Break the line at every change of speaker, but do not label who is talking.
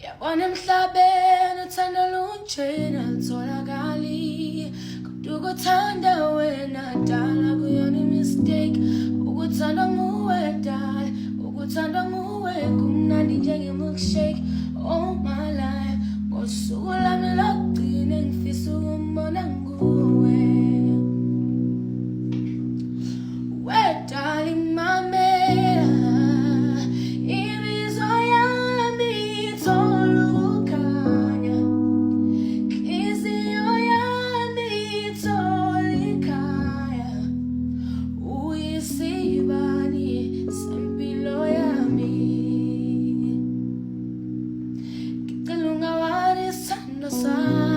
Yabona emhlabeni uthando lunjena litholakali kodwa ukuthanda wena dala kuyona mistake ukuthanda nguwe dala ukuthanda nguwe kumnandi njenge-milkshake all my life ngosuku lami lokugcina ngifisa ukumbona nguwe wedala imamela imizwa yami ithola ukukhanya inhliziyo yami ithola ikhaya uyisibani sempilo yami ngicela ungawali isithando sami